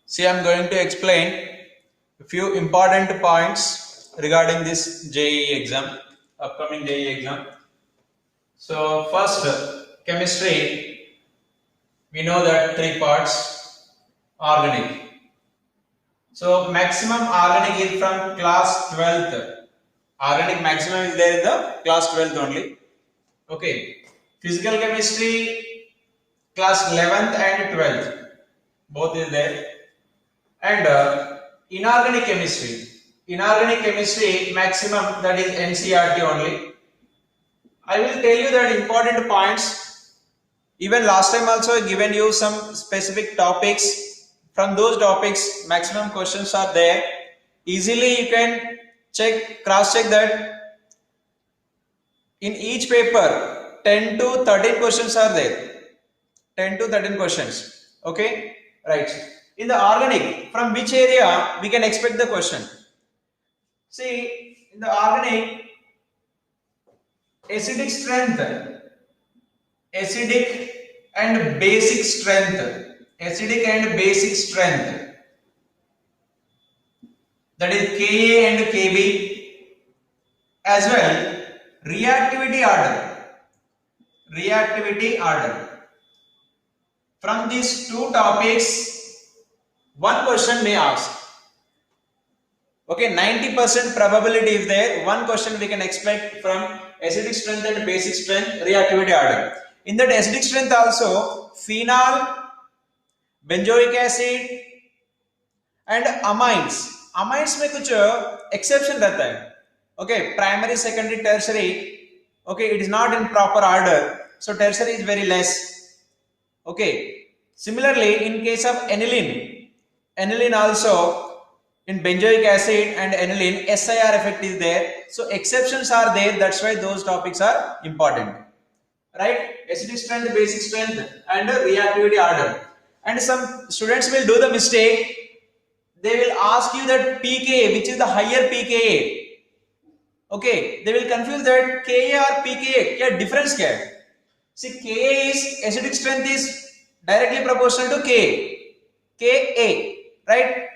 See, I'm going to explain a few important points regarding this JEE exam, upcoming JEE exam. So, first, chemistry, we know that three parts, organic. So, maximum organic is from class 12th. Organic maximum is there in the class 12th only. Okay. Physical chemistry, class 11th and 12th. Both is there. And inorganic chemistry maximum, that is NCERT only. I will tell you that important points. Even last time also I given you some specific topics. From those topics maximum questions are there. Easily you can cross check that in each paper 10 to 13 questions are there. 10 to 13 questions. Okay, right. In the organic, from which area we can expect the question? See, in the organic, acidic strength, acidic and basic strength, that is Ka and Kb, as well reactivity order. From these two topics, one question may ask. Okay, 90% probability is there. One question we can expect from acidic strength and basic strength, reactivity order. In that acidic strength also, phenol, benzoic acid and amines. Amines में कुछ exception रहता है. Okay, primary, secondary, tertiary. Okay, it is not in proper order. So tertiary is very less. Okay. Similarly, in case of aniline also, in benzoic acid and aniline, SIR effect is there. So exceptions are there. That's why those topics are important. Right? Acidic strength, basic strength, and reactivity order. And some students will do the mistake. They will ask you that pKa, which is the higher pKa. Okay, they will confuse that Ka or pKa. क्या difference क्या है? See, Ka is acidic strength is directly proportional to Ka, right?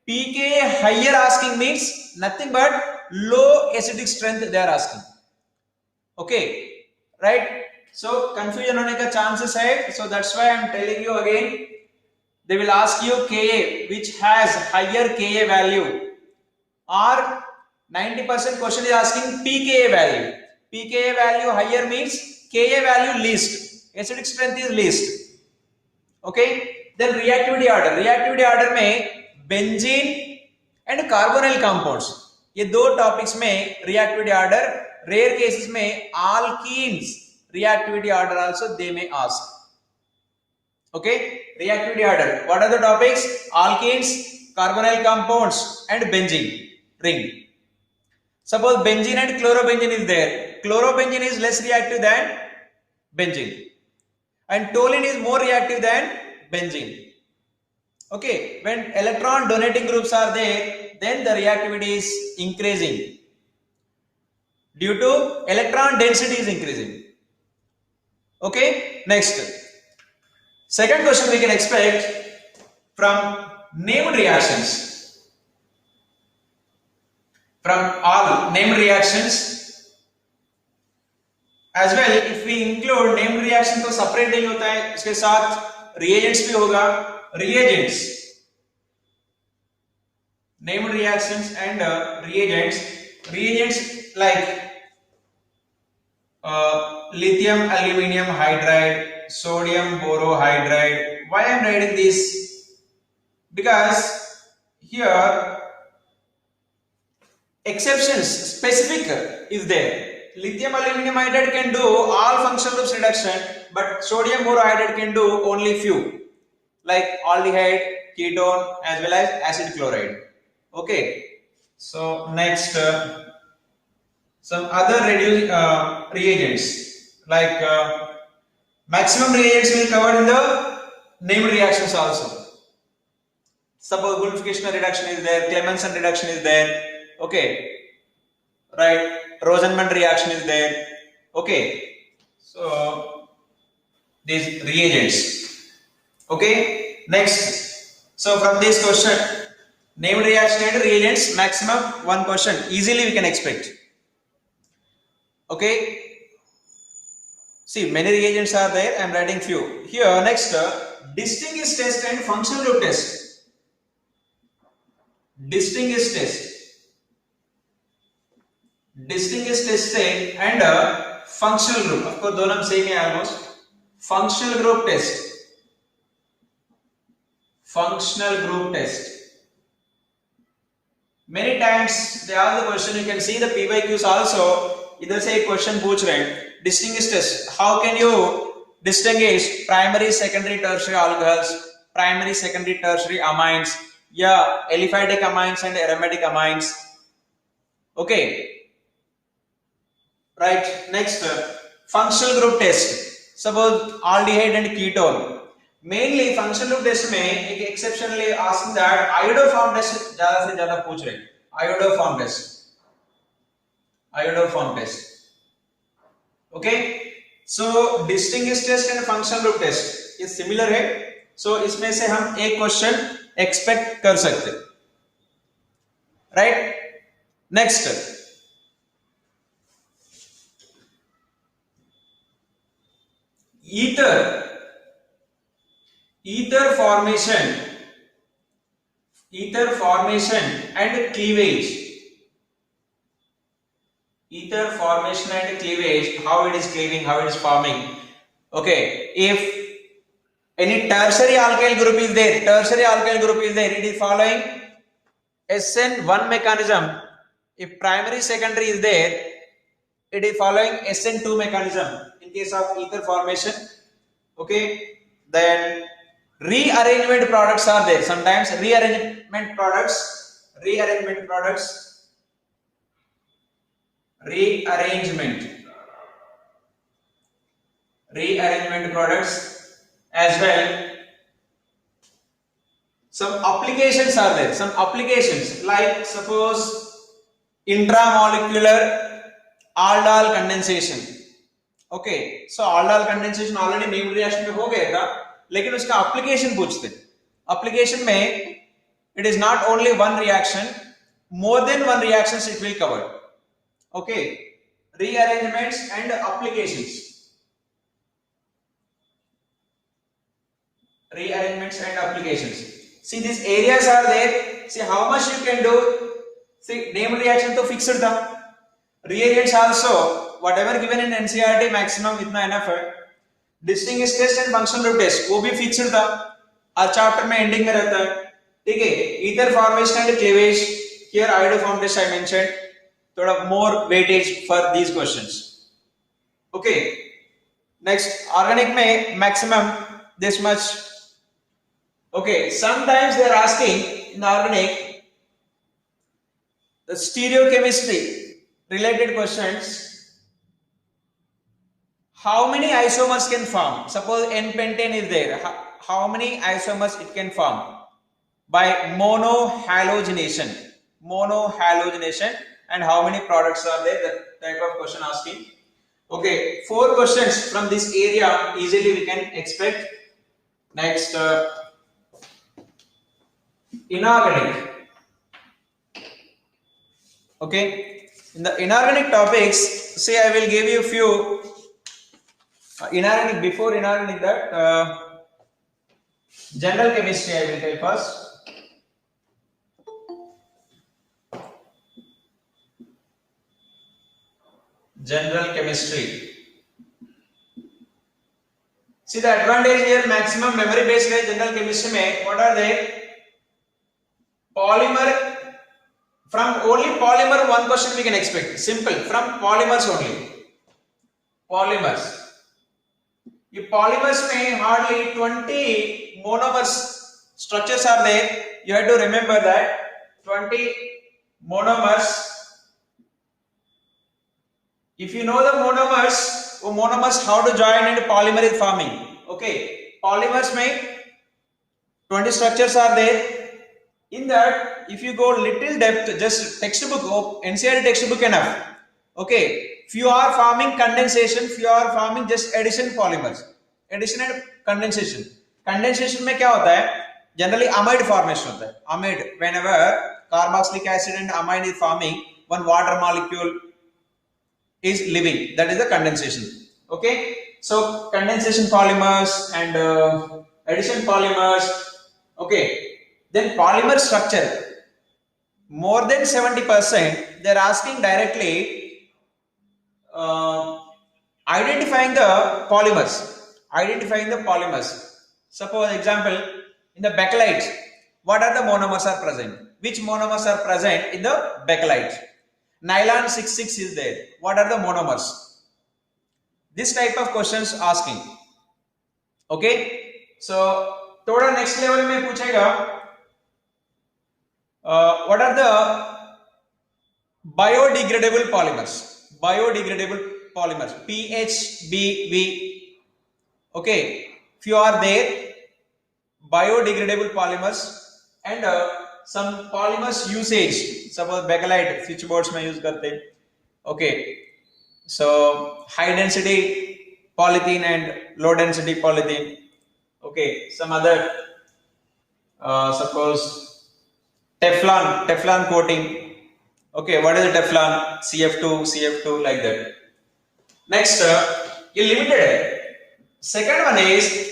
pKa higher asking means nothing but low acidic strength they are asking. Okay, right? So confusion होने का chances है. So that's why I am telling you again. They will ask you Ka, which has higher Ka value, or 90% question is asking pKa value. pKa value higher means Ka value least. Acidic strength is least. Okay. Then reactivity order में benzene and carbonyl compounds. ये दो topics में reactivity order. Rare cases में alkenes reactivity order also they may ask. Okay. Reactivity order. What are the topics? Alkenes, carbonyl compounds and benzene ring. Suppose benzene and chlorobenzene is there. Chlorobenzene is less reactive than benzene. And toluene is more reactive than benzene. Okay, when electron donating groups are there, then the reactivity is increasing. Due to electron density is increasing. Okay, next. Second question we can expect from named reactions. From all named reactions, as well if we include named reaction तो separate नहीं होता है, इसके साथ reagents भी होगा. Named reactions and reagents like lithium aluminium hydride, sodium borohydride. Why I am writing this? Because here exceptions specific is there. Lithium aluminum hydride can do all functional groups reduction, but sodium borohydride can do only few, like aldehyde, ketone, as well as acid chloride. Okay. So next, some other reagents like maximum reagents will cover in the named reactions also. Suppose Wolff-Kishner reduction is there, Clemmensen reduction is there. Okay, right? Rosenman reaction is there. Okay, so these reagents. Okay, next So from this question, named reaction and reagents, maximum one question easily we can expect. Okay, see many reagents are there, I am writing few here. Next, distinguished test and functional group test. Distinguished test and functional group, of course दोनों same है almost. Functional group test. Many times they ask the question, you can see the PYQs also, इधर से एक question पूछ रहे हैं, distinguished test, how can you distinguish primary, secondary, tertiary alcohols, primary, secondary, tertiary amines, या aliphatic amines and aromatic amines. Okay, right. Next, functional group test. Suppose aldehyde and ketone. Mainly functional group test में एक exceptionally asking that iodoform test ज्यादा से ज्यादा पूछ रहे हैं. iodoform test. Okay, so distinguished test and functional group test ये similar है. So इसमें से हम एक क्वेश्चन एक्सपेक्ट कर सकते, right. Next, ether formation and cleavage. Ether formation and cleavage, how it is cleaving, how it is forming. Okay, if any tertiary alkyl group is there, it is following SN1 mechanism. If primary, secondary is there, it is following SN2 mechanism in case of ether formation. Okay, then rearrangement products are there. Sometimes rearrangement products as well. Some applications are there. Some applications like suppose intramolecular aldol condensation. Okay, so aldol condensation already named reaction में हो गया था, लेकिन उसका application पूछते. Application में it is not only one reaction, more than one reactions it will cover. Okay, rearrangements and applications. See, these areas are there. See how much you can do. See, named reaction तो fixed था. Reagents also, whatever given in NCERT maximum इतना enough है. Distinguished test and functional group test वो भी fixed था. आज chapter में ending में रहता है. ठीक है. Ether formation and cleavage. Here iodoform test I mentioned. थोड़ा more weightage for these questions. Okay. Next, organic में maximum this much. Okay, sometimes they are asking in the organic the stereochemistry related questions. How many isomers can form? Suppose N-pentane is there. How many isomers it can form by monohalogenation? And how many products are there? That type of question asking. Okay, 4 questions from this area easily we can expect. Next, inorganic. Okay, in the inorganic topics, say I will give you few inorganic. Before inorganic, that general chemistry I will tell first. General chemistry. See the advantage here, maximum memory based है general chemistry में. What are they? Polymer. From only polymer one question we can expect. Simple. From polymers only. Polymers. ये polymers में hardly 20 monomers structures are there. You have to remember that 20 monomers. If you know the monomers, how to join into polymer is forming. Okay, polymers में 20 structures are there. In that, if you go little depth, just textbook, NCERT textbook enough. Okay, few are forming condensation, few are forming just addition polymers. Addition and condensation. Condensation में क्या होता है? Generally amide formation होता है. Amide, whenever carboxylic acid and amide is forming, one water molecule is living, that is the condensation. Okay, so condensation polymers and addition polymers. Okay, then polymer structure, more than 70% they're asking directly identifying the polymers. Suppose example, in the bakelite, what are the monomers are present? Which monomers are present in the bakelite? Nylon 66 is there. What are the monomers? This type of questions asking. Okay, so थोड़ा next level में पूछेगा what are the biodegradable polymers? PHBV. Okay, few are there, biodegradable polymers, and some polymers usage. Suppose bakelite switchboards में use करते हैं. Okay, so high density polythene and low density polythene. Okay, some other suppose Teflon coating. Okay, what is the Teflon? CF2 like that. Next, ये limited है. Second one is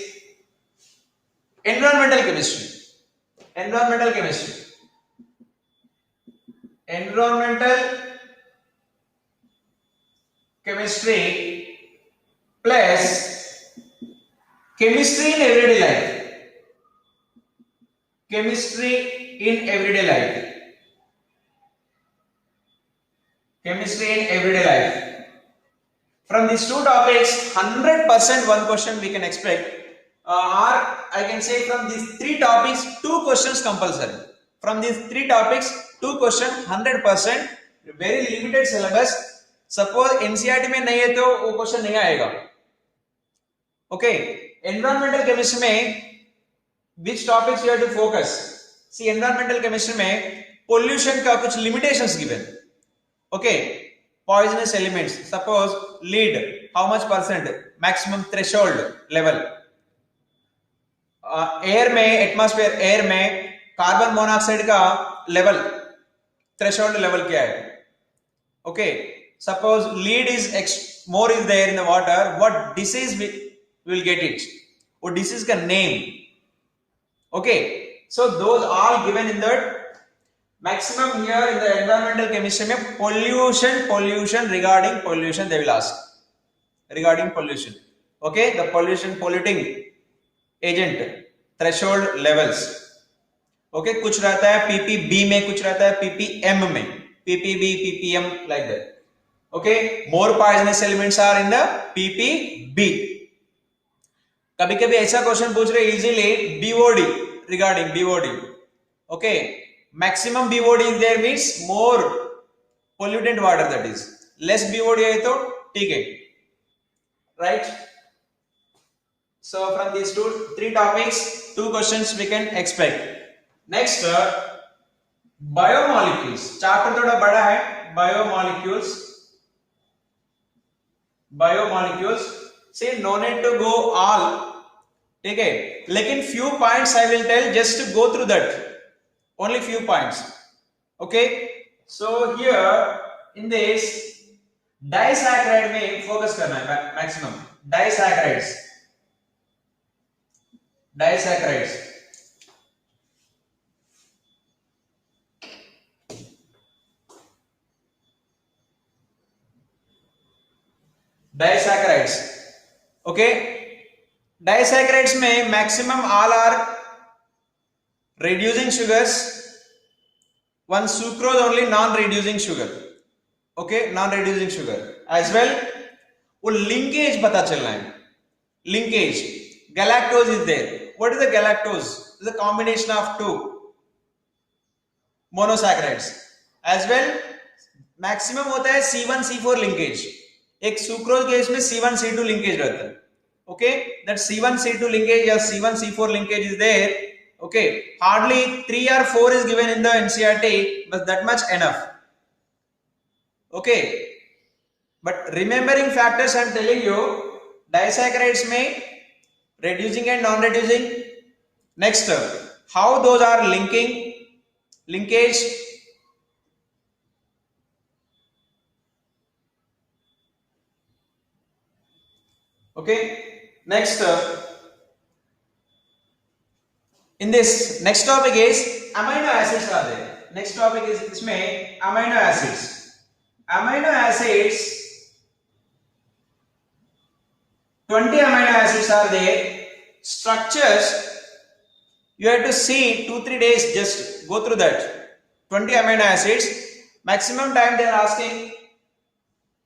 environmental chemistry plus chemistry in everyday life. From these two topics, 100% one question we can expect, or I can say from these three topics, 2 questions compulsory. From these 3 topics, 2 questions 100%. Very limited syllabus. Suppose NCERT में नहीं है तो वो question नहीं आएगा. Okay, environmental chemistry में which topics you have to focus? See, environmental chemistry में pollution का कुछ limitations given. Okay, poisonous elements, suppose lead, how much percent maximum threshold level. Air में, एटमॉस्फेयर एयर में कार्बन मोनोऑक्साइड का level, threshold level क्या है? Okay, suppose lead is more is there in the water, what disease will get it? वो disease का name. Okay, so those all given in that. Maximum here in the environmental chemistry में pollution, regarding pollution they will ask, regarding pollution. Okay, the polluting agent threshold levels. Okay, कुछ रहता है ppb में, कुछ रहता है ppm में, ppb ppm like that. Okay, more poisonous elements are in the ppb. कभी कभी ऐसा क्वेश्चन पूछ रहे easily BOD, regarding BOD. Okay, maximum BOD is there means more pollutant water, that is less BOD है तो ठीक है, right? So from these 3 topics, 2 questions we can expect. Next, biomolecules. Chapter थोड़ा बड़ा है. Biomolecules. See, no need to go all. ठीक है, लेकिन few points I will tell, just to go through that. Only few points. Okay. So here in this disaccharide में focus करना है maximum. Disaccharides. Disaccharides okay, disaccharides में maximum all are reducing sugars, one sucrose only non-reducing sugar. Okay, non-reducing sugar as well. वो linkage पता चलना है. Linkage, galactose is there. What is the galactose? It is a combination of 2 monosaccharides. As well, maximum होता है C1C4 linkage. एक sucrose case में C1C2 linkage रहता है. Okay, that C1C2 linkage or C1C4 linkage is there. Okay, hardly 3 or 4 is given in the NCERT, but that much enough. Okay, but remembering factors I am telling you, disaccharides में reducing and non-reducing. Next, how those are linkage. Okay, next in this next topic is amino acids are there. Next topic is इसमें amino acids. Amino acids, 20 amino acids are there. Structures, you have to see 2-3 days, just go through that. 20 amino acids. Maximum time they are asking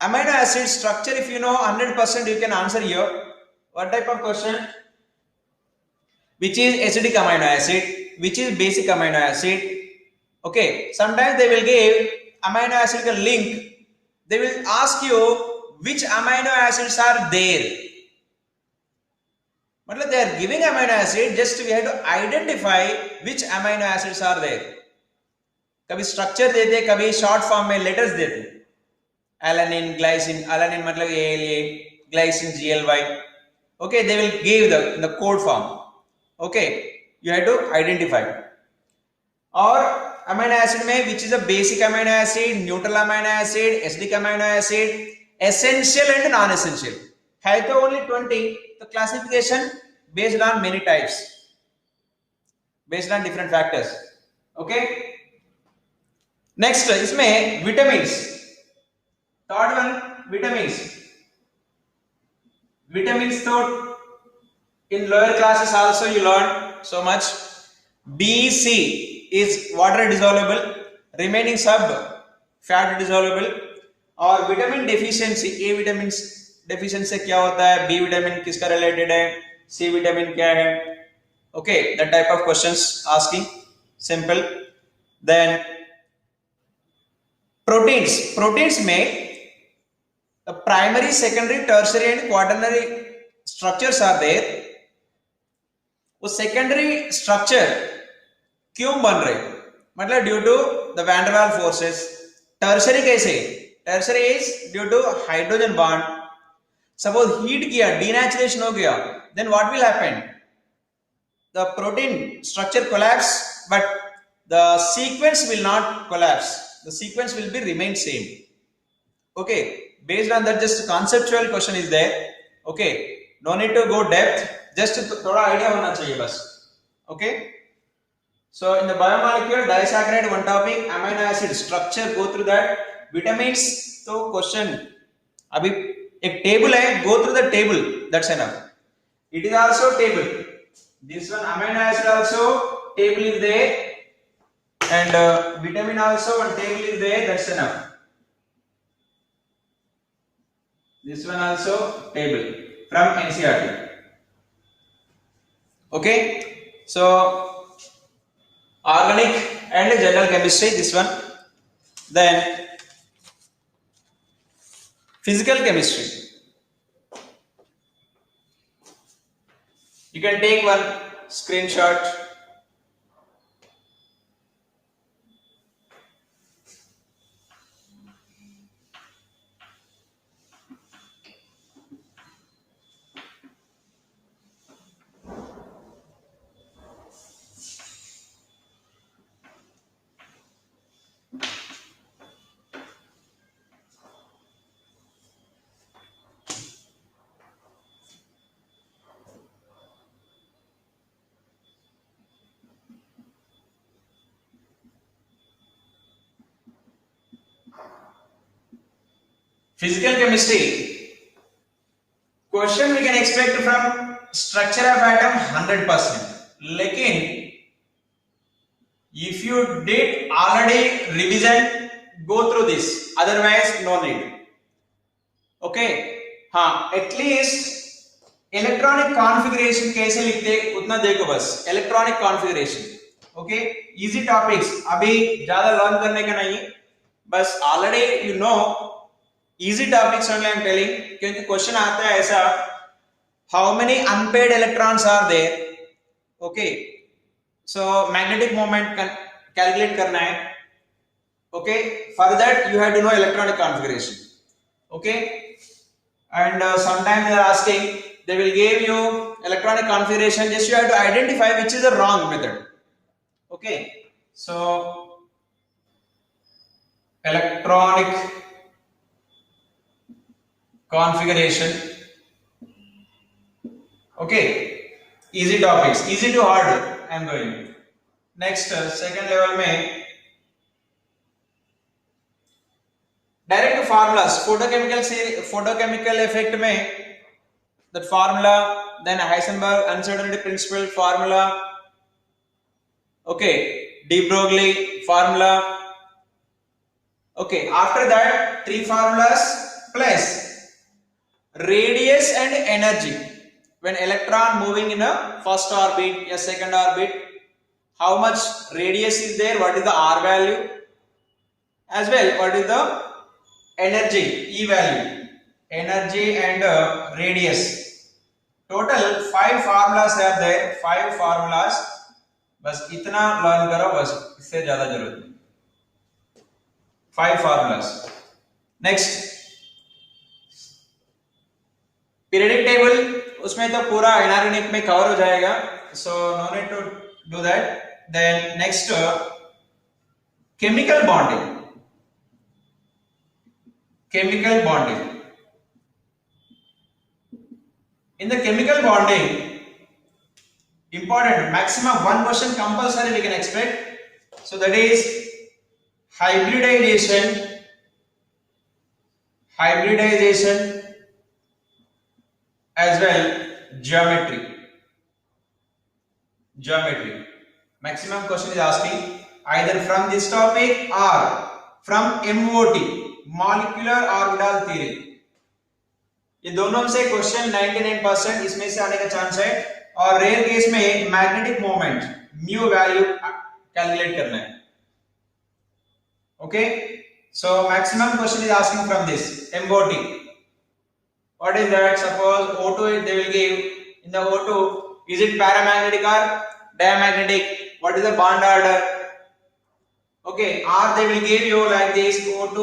amino acid structure. If you know 100%, you can answer here. What type of question? Which is acidic amino acid, which is basic amino acid. Okay, sometimes they will give amino acid link. They will ask you which amino acids are there. मतलब they are giving amino acid, just we have to identify which amino acids are there. कभी structure देते, कभी short form में letters देते. Alanine, glycine, alanine मतलब ALA, glycine GLY. Okay, they will give the code form. Okay, you have to identify. Or amino acid में which is a basic amino acid, neutral amino acid, acidic amino acid, essential and non-essential. है तो only 20. The classification based on many types, based on different factors. Okay. Next इसमें vitamins. Third one, vitamins. Vitamins तो in lower classes also you learn so much. B, C is water dissolvable, remaining sub fat dissolvable. और vitamin deficiency, A vitamin deficiency क्या होता है, B vitamin किसका related है, सी vitamin क्या है. Okay, that type of questions asking, simple. Then proteins. Proteins में primary, secondary, tertiary and quaternary structures are there. वो सेकेंडरी स्ट्रक्चर क्यों बन रहे, मतलब due to the van der Waals forces. Tertiary कैसे, tertiary is due to hydrogen bond. Suppose heat किया, denaturation हो गया, then what will happen, the protein structure collapse but the sequence will not collapse, the sequence will be remain same. Okay, based on that just conceptual question is there. Okay, no need to go depth, just थोड़ा idea होना चाहिए बस. Okay, so in the biomolecule disaccharide one topic, amino acid structure go through that. Vitamins तो question अभी एक table है, go through the table, that's enough. It is also table, this one amino acid also table is there, and vitamin also one table is there, that's enough. This one also table from NCERT. Okay, so organic and general chemistry, this one. Then physical chemistry. You can take one screenshot. Physical chemistry question we can expect from structure of atom 100%. लेकिन if you did already revision, go through this, otherwise no need. Okay, हाँ, at least electronic configuration कैसे लिखते उतना देखो बस, electronic configuration. Okay, easy topics, अभी ज्यादा learn करने का नहीं, बस already you know easy topics only I am telling, क्योंकि क्वेश्चन आता है ऐसा, how many unpaired electrons are there. Okay, so magnetic moment calculate करना है. Okay, for that you have to know electronic configuration. Okay, and sometimes they are asking, they will give you electronic configuration, just you have to identify which is the wrong method. Okay, so electronic configuration. Okay, easy topics, easy to hard I am going. Next second level में direct formulas photochemical effect में that formula, then Heisenberg uncertainty principle formula, okay, de Broglie formula. Okay, after that 3 formulas plus radius and energy when electron moving in a first orbit, a second orbit, how much radius is there, what is the R value, as well what is the energy, E value, energy and radius. Total 5 formulas are there, 5 formulas. बस इतना learn करो, बस इससे ज्यादा जरूरत नहीं. 5 formulas. Next periodic table, उसमें तो पूरा इनऑर्गेनिक में कवर हो जाएगा, so no need to do that. Then next chemical bonding. Chemical bonding. In the chemical bonding, important maximum one question compulsory we can expect. So that is hybridization, as well geometry. Maximum question is asking either from this topic or from MOT, molecular orbital theory. ये दोनों से question 99% इसमें से आने का chance है, और rare case में magnetic moment mu value calculate करना है. Okay, so maximum question is asking from this MOT. What is that? Suppose O2, they will give in the O2, is it paramagnetic or diamagnetic? What is the bond order? Okay, or they will give you like this: O2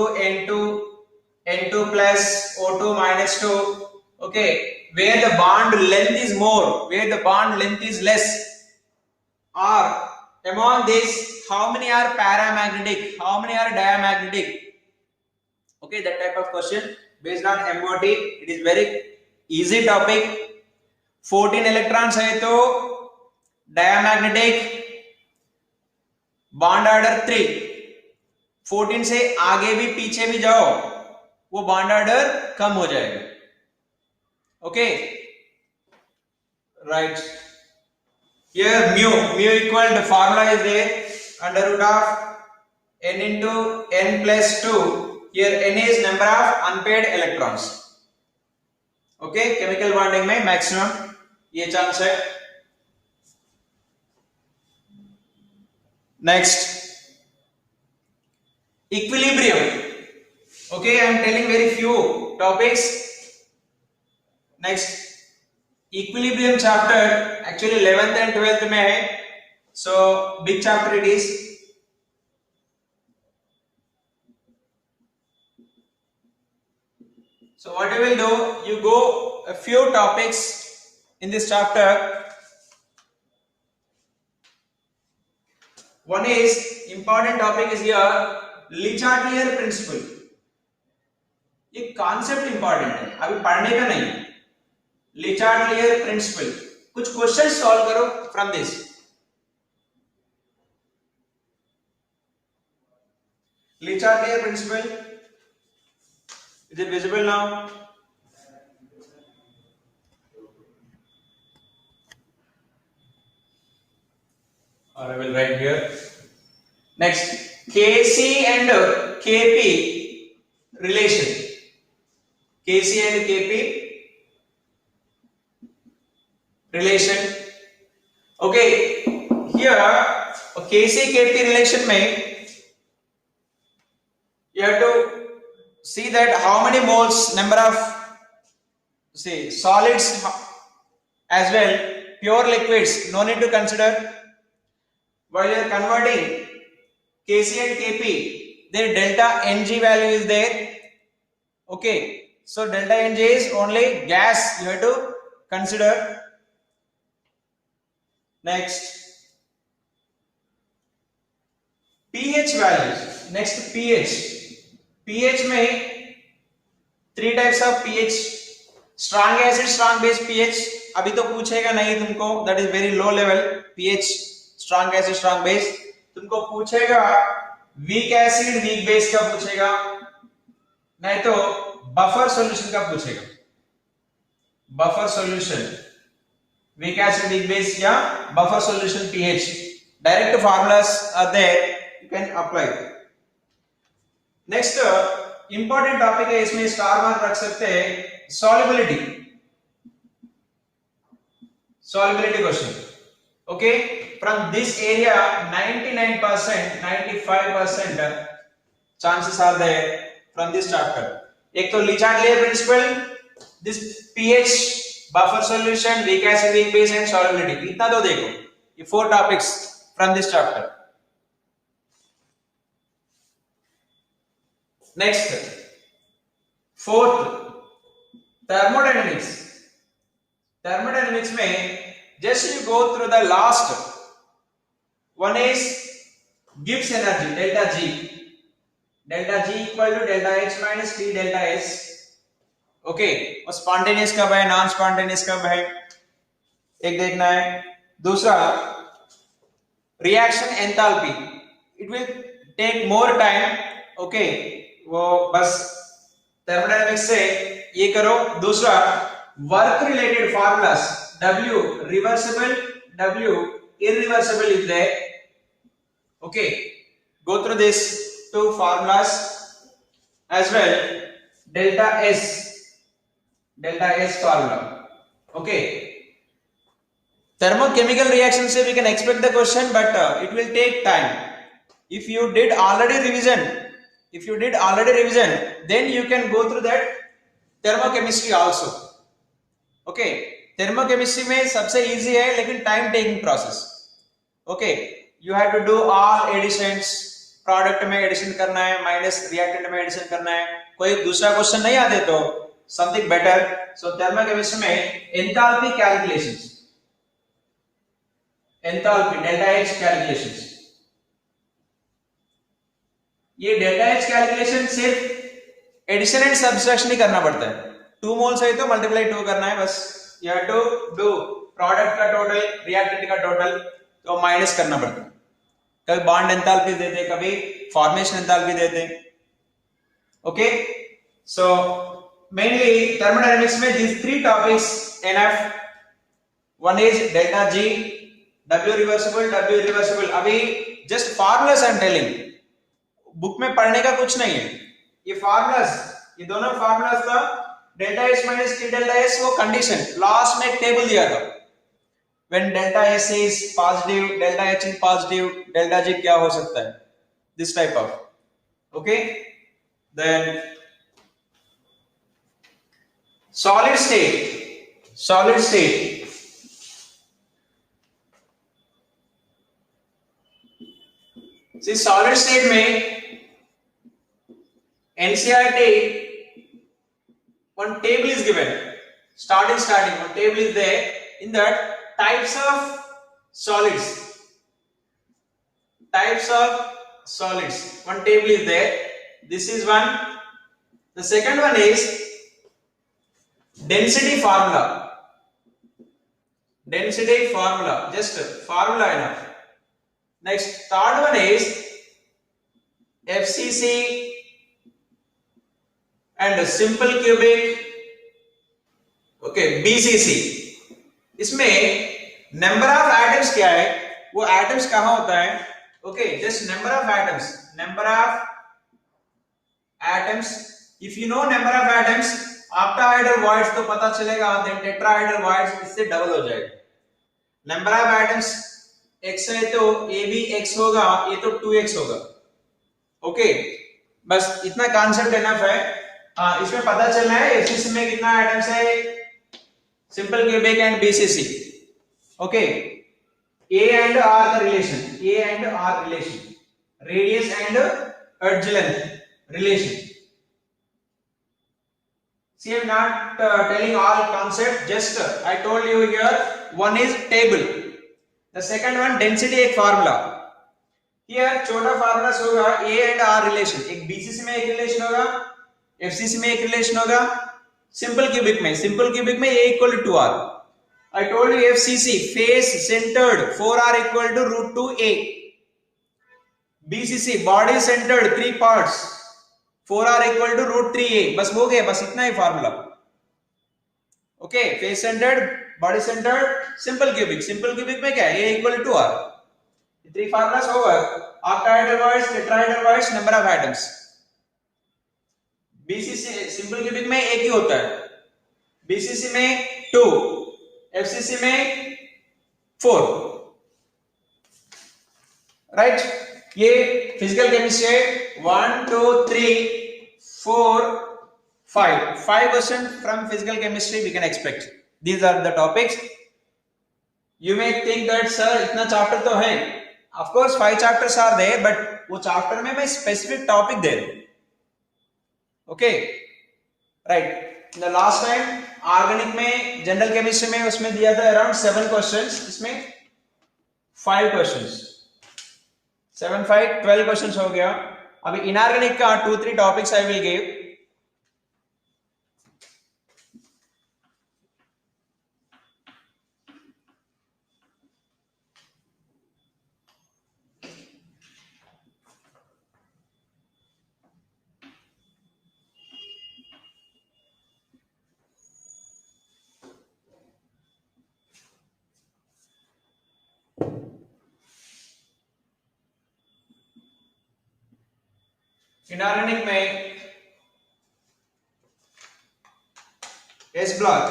N2 plus O2 minus 2. Okay, where the bond length is more, where the bond length is less, or among these, how many are paramagnetic, how many are diamagnetic? Okay, that type of question based on MOT. It is very easy topic. 14 electrons है तो diamagnetic, bond order 3. 14 से आगे भी पीछे भी जाओ, वो bond order कम हो जाएगा. Okay, right. Here mu equal to formula is there, under root of n into n plus 2. Here n is number of unpaired electrons. Okay, chemical bonding में maximum ये चांस है. Next, equilibrium. Okay, I am telling very few topics. Next, equilibrium chapter actually 11th and 12th में है, so big chapter it is. So what you will do, you go a few topics in this chapter. One is important topic is here, Le Chatelier principle. ये concept important है, अभी पढ़ने का नहीं. Le Chatelier principle. कुछ questions solve करो from this. Le Chatelier principle. Is it visible now? Or I will write here. Next, Kc and Kp relation. Kc and Kp relation. Okay, here Kc Kp relation में you have to see that how many moles, number of solids as well, pure liquids, no need to consider. While you are converting Kc and Kp, their delta Ng value is there. Okay, so delta Ng is only gas, you have to consider. Next, values. Next pH. pH में 3 types of pH. Strong acid, strong base pH. अभी तो पूछेगा नहीं तुमको, that is very low level pH. Strong acid, strong base. तुमको पूछेगा weak acid, weak base का पूछेगा, नहीं तो buffer solution का पूछेगा. Buffer solution, weak acid, weak base या buffer solution pH. Direct formulas are there, you can apply. Next important topic है, इसमें स्टार मार्क रख सकते हैं, solubility. Solubility question. Okay, from this area 99%, 95% chances are there from this chapter. एक तो Lichardt-Leyer principle, this pH, buffer solution, weak acid, weak base and solubility. इतना तो देखो, ये 4 topics from this chapter. Next, fourth, thermodynamics. Thermodynamics में just you go through the last one is Gibbs energy, delta G. Delta G equal to delta H minus T delta S. Okay, और spontaneous कब है, non spontaneous कब है, एक देखना है. दूसरा reaction enthalpy, it will take more time. Okay, वो बस thermodynamics से ये करो. दूसरा work related formulas, W reversible, W irreversible is there. Okay, go through this 2 formulas as well. Delta S formula. Okay, thermochemical reaction से we can expect the question, but it will take time. If you did already revision, then you can go through that thermochemistry also. Okay, thermochemistry में सबसे easy है लेकिन time taking process. Okay, you have to do all additions. Product में addition करना है, minus reactant में addition करना है. कोई दूसरा question नहीं आते तो something better. So thermochemistry में enthalpy calculations, enthalpy delta H calculations. ये डेल्टा H कैलकुलेशन सिर्फ एडिशन एंड सब्सट्रैक्शन ही करना पड़ता है. 2 मोल्स है तो मल्टीप्लाई 2 करना है बस. You have to do product का टोटल, रिएक्टेंट का टोटल, तो माइनस करना पड़ता है. कभी बॉन्ड एंथैल्पी देते, कभी फॉर्मेशन एंथैल्पी देते. ओके, सो मेनली थर्मोडायनामिक्स में these 3 topics enough. One is delta G, W reversible, W irreversible. अभी just formulas I am telling, book में पढ़ने का कुछ नहीं है. ये फार्मूलास, ये दोनों फार्मूलास का delta S minus T delta S, वो कंडीशन लास्ट में एक टेबल दिया था. When delta S is positive, delta H is positive, delta G क्या हो सकता है, this type of. Okay, then solid state. Solid state solid state में NCERT one table is given. Starting one table is there. In that, types of solids. Types of solids. One table is there. This is one. The second one is density formula. Density formula. Just formula enough. Next, third one is FCC and simple cubic. Okay, BCC. इसमें number of atoms क्या है, वो atoms कहां होता है. Okay, just number of atoms, number of atoms. If you know number of atoms, octahedral voids तो पता चलेगा, देन टेट्राहेड्रल वॉइड्स इससे डबल हो जाएगा. नंबर ऑफ एटम्स x है तो a भी x होगा, ये तो 2x होगा. ओके, बस इतना कॉन्सेप्ट इनफ है. इसमें पता चलना है एफसीसी में कितना एटम्स है, simple cubic and BCC. Okay, A and R the relation, A and R relation, radius and edge length relation. See, I am not telling all concept, just I told you here. One is table, the second one density एक formula. Here छोटा formula होगा A and are relation, एक BCC में एक relation होगा, FCC में एक relation होगा, सिंपल क्यूबिक में a equal to r. I told you FCC face centered 4R equal to root 2A. BCC body centered 3 parts 4R equal to root 3A. बस हो गया, बस इतना ही formula. Okay, face centred, body centred, simple cubic में क्या है, A equal to R. 3 formulas over. Octahedral tetrahedral voids, number of atoms. BCC simple cubic में एक ही होता है, BCC में 2, FCC में 4. राइट, ये फिजिकल केमिस्ट्री है. 1 2 3 4 5 question from physical chemistry we can expect. These are the topics. You may think that sir इतना chapter तो है. Of course 5 chapters are there, but वो चैप्टर में मैं स्पेसिफिक टॉपिक दे रहा हूं. Okay, right. The last time organic में, जनरल केमिस्ट्री में उसमें दिया था अराउंड 7 क्वेश्चंस, इसमें 5 क्वेश्चंस, 7 5 12 क्वेश्चंस हो गया. अभी इनऑर्गेनिक का 2-3 topics I will give. Inorganic में S block,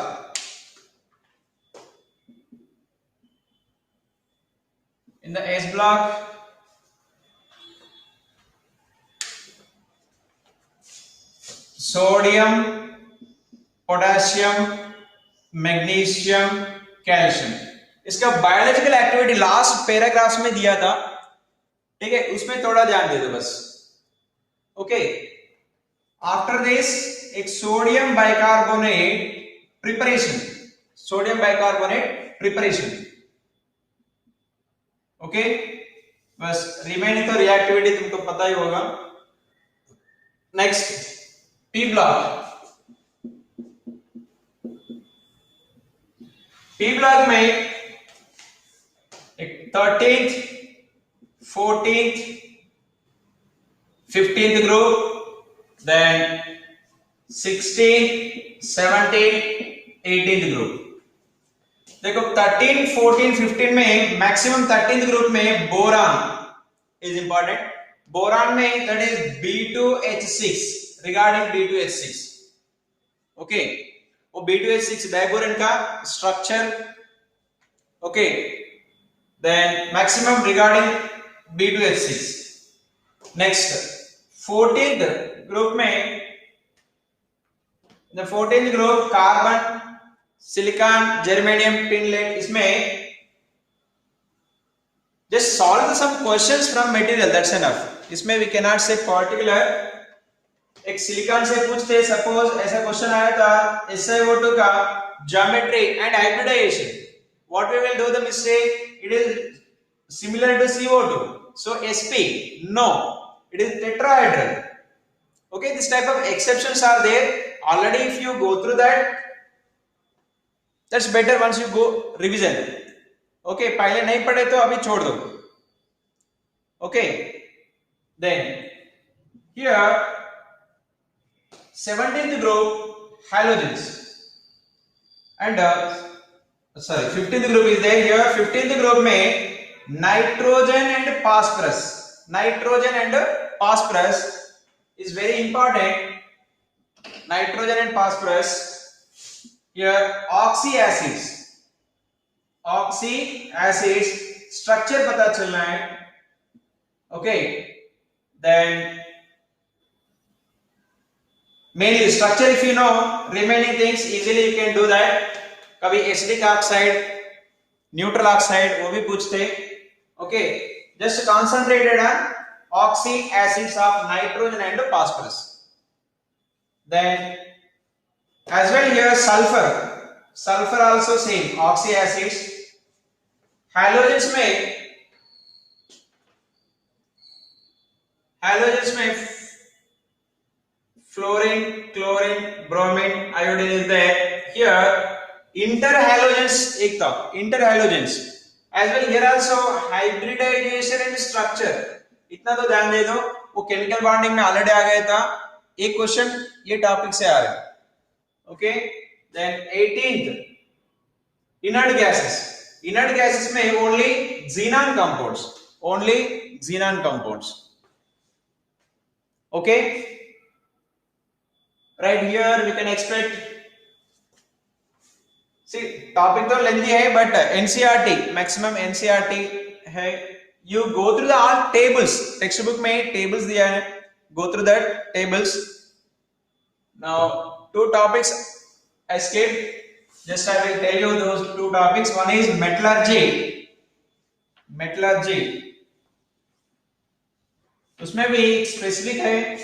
in the S block sodium, potassium, magnesium, calcium. इसका बायोलॉजिकल एक्टिविटी लास्ट पैराग्राफ्स में दिया था, ठीक है, उसमें थोड़ा ध्यान दे दो बस. ओके, आफ्टर दिस एक सोडियम बाइकार्बोनेट प्रिपरेशन, ओके. बस रिमेनिंग तो रिएक्टिविटी तुमको पता ही होगा. नेक्स्ट पी ब्लॉक में एक 13th 14th 15th group, then 16th 17th 18th group. देखो 13 14 15 में मैक्सिमम 13th ग्रुप में बोरान इज इंपॉर्टेंट. बोरान में that is B2H6, regarding B2H6. Okay, वो B2H6 डाइबोरेन का structure. Okay, then maximum regarding B2H6. Next 14th group में, the 14th group carbon, silicon, germanium, tin lead. इसमें just solve some questions from material, that's enough. इसमें we can not say particular. एक silicon से पूछते, suppose ऐसा question आया था SiO2 का geometry and hybridisation. What we will do the mistake, it is similar to CO2, so Sp, no, it is tetrahedral. Okay, this type of exceptions are there already. If you go through that, that's better once you go revision. Okay, पहले नहीं पढ़े तो अभी छोड़ दो. Okay, then here 17th group halogens, and 15th group is there. Here 15th group में nitrogen and phosphorus. Nitrogen and phosphorus is very important. Nitrogen and phosphorus. Here oxy acids structure पता चलना है. Okay, then mainly structure if you know, remaining things easily you can do that. कभी acidic oxide, neutral oxide वो भी पूछते. Okay, just concentrated on oxy acids of nitrogen and phosphorus. Then as well here sulfur also same, oxy acids. Halogens में halogens में fluorine, chlorine, bromine, iodine is there. Here interhalogens एक था, interhalogens as well. Here also hybridisation and structure. इतना तो ध्यान दे दो, वो केमिकल बॉन्डिंग में ऑलरेडी आ गया था. एक क्वेश्चन ये टॉपिक से आ रहा है. Okay, then 18th inert gases. Inert gases में only xenon compounds, only xenon compounds. Okay, right here we can expect. See, topic तो लेंथी है but NCERT maximum NCERT है. You go through the all tables, text book में tables दिया है, go through that tables. Now 2 topics I skipped. Just I will tell you those 2 topics. One is metallurgy. Metallurgy, उसमें भी specific है.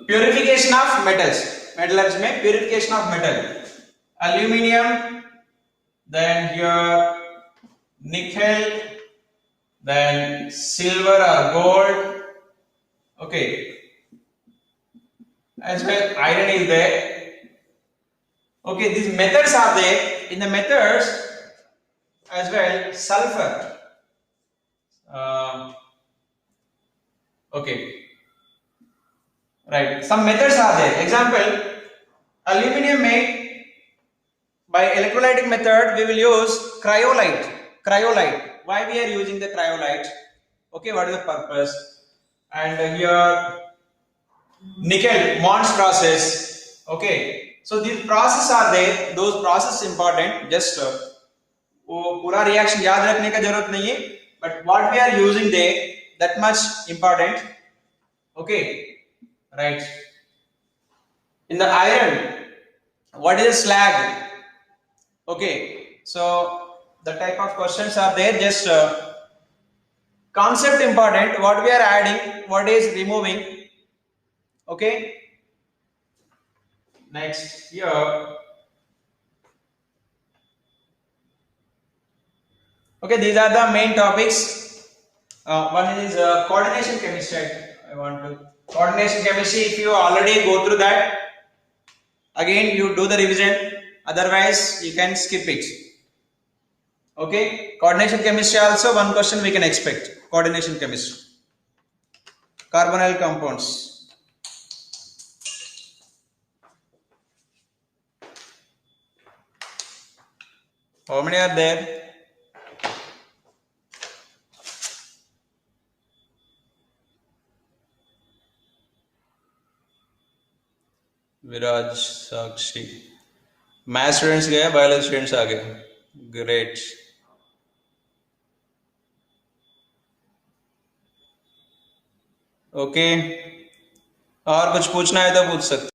Purification of metals. Metallurgy में purification of metal, aluminium, then here nickel, then silver or gold. Okay, as well iron is there. Okay, these methods are there. In the methods as well, sulfur. Okay, right, some methods are there. Example, aluminium में by electrolytic method we will use cryolite. Cryolite, why we are using the cryolite? Okay, what is the purpose? And here nickel Mons process. Okay, so these processes are there, those processes important. Just वो पूरा reaction याद रखने का जरूरत नहीं है, but what we are using there, that much important. Okay, right. In the iron, what is slag? Okay, so the type of questions are there. Just concept important, what we are adding, what is removing. Okay, next here okay, these are the main topics. One is coordination chemistry. I want to coordination chemistry. If you already go through that, again you do the revision, otherwise you can skip it. Okay, coordination chemistry also one question we can expect. Coordination chemistry, carbonyl compounds. How many are there? Viraj, Sakshi. Math students गए, biology students आ गए. Great. Okay, और कुछ पूछना है तो पूछ सकते.